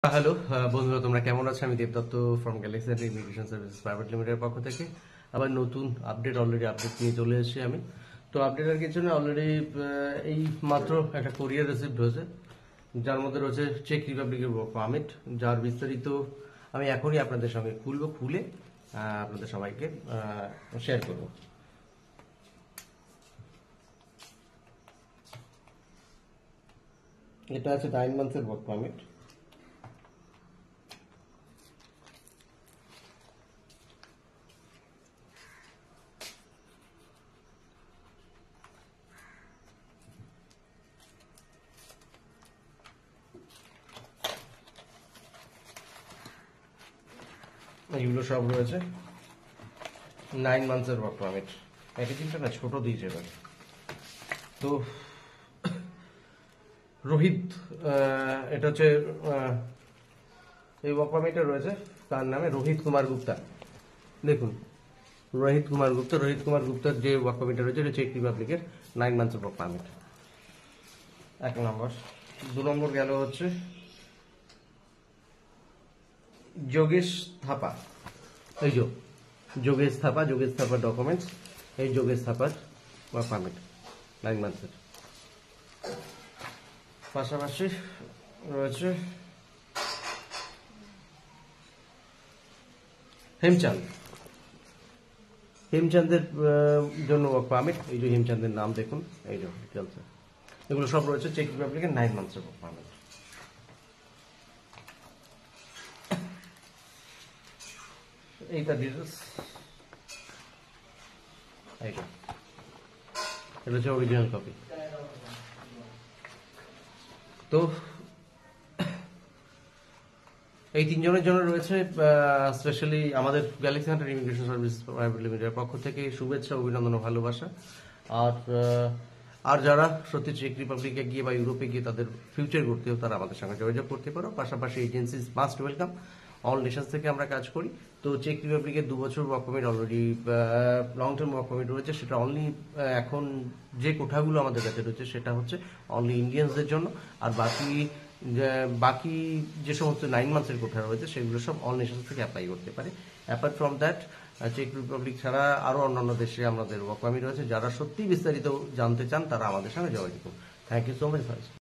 Hello বন্ধুরা, তোমরা কেমন আছো? আমি Debdutta from Galaxy immigration services private লিমিটেডের পক্ষ থেকে আবার নতুন অলরেডি আপডেট নিয়ে চলে এসেছি আমি। তো আপডেট আর কিছু না, অলরেডি এই মাত্র একটা কোরিয়ার রিসিভড হয়েছে, যার মধ্যে রয়েছে চেক রিপাবলিকের ওয়ার্ক পারমিট, যার বিস্তারিত আমি এখনই আপনাদের সঙ্গে খুলে আপনাদের সবাইকে শেয়ার করব। এটা আছে 9 মান্থসের ওয়ার্ক পারমিট। এগুলো সব রয়েছে 9 মান্থসের ওয়ার্ক পারমিট। প্যাকেজিংটা না ছোট দিয়েছে এবার। তো রোহিত, এটা হচ্ছে এই ওয়ার্ক পারমিটটা রয়েছে, তার নামে রোহিত কুমার গুপ্তা। দেখুন, রোহিত কুমার গুপ্তার যে ওয়ার্ক পারমিটটা রয়েছে এটা চেক রিপাবলিকের 9 মান্থসের ওয়ার্ক পারমিট, 1 নম্বর। 2 নম্বর গেল হচ্ছে যোগেশ থাপা। এই যোগেশ থাপার ডকুমেন্টস, এই যোগেশ থাপার ওয়ার্ক পারমিট 9 মান্থসের। পাশাপাশি রয়েছে হেমচাঁদের জন্য ওয়ার্ক পারমিট। এই যে হেমচাঁদের নাম দেখুন, এই যে ডিটেলস, এগুলো সব রয়েছে চেক রিপাবলিকের 9 মান্থসের ওয়ার্ক পারমিট। এইটা ডিটেলস, এইটা এটা হচ্ছে অরিজিনাল কপি। তো এই তিনজনের জন্য রয়েছে স্পেশালি আমাদের Galaxy Hunter immigration service private লিমিটেডের পক্ষ থেকে শুভেচ্ছা, অভিনন্দন ও ভালোবাসা। আর যারা সত্যি চেক রিপাবলিকে গিয়ে বা ইউরোপে গিয়ে তাদের ফিউচার করতেও তারা আমাদের সঙ্গে যোগাযোগ করতে পারো। পাশাপাশি agencies must welcome, all Nations থেকে আমরা কাজ করি। তো চেক রিপাবলিকের 2 বছর work permit already, long term work permit রয়েছে, সেটা অনলি এখন যে কোঠাগুলো আমাদের কাছে রয়েছে সেটা হচ্ছে অনলি ইন্ডিয়ানসদের জন্য। আর বাকি যে সমস্ত 9 মান্থসের কোঠা রয়েছে সেগুলো সব অল নেশনস থেকে অ্যাপ্লাই করতে পারে। অ্যাপার্ট ফ্রম দ্যাট, চেক রিপাবলিক ছাড়া আরো অন্যান্য দেশে আমাদের ওয়ার্ক পারমিট রয়েছে। যারা সত্যি বিস্তারিত জানতে চান তারা আমাদের সঙ্গে যোগাযোগ করুন। Thank you so much.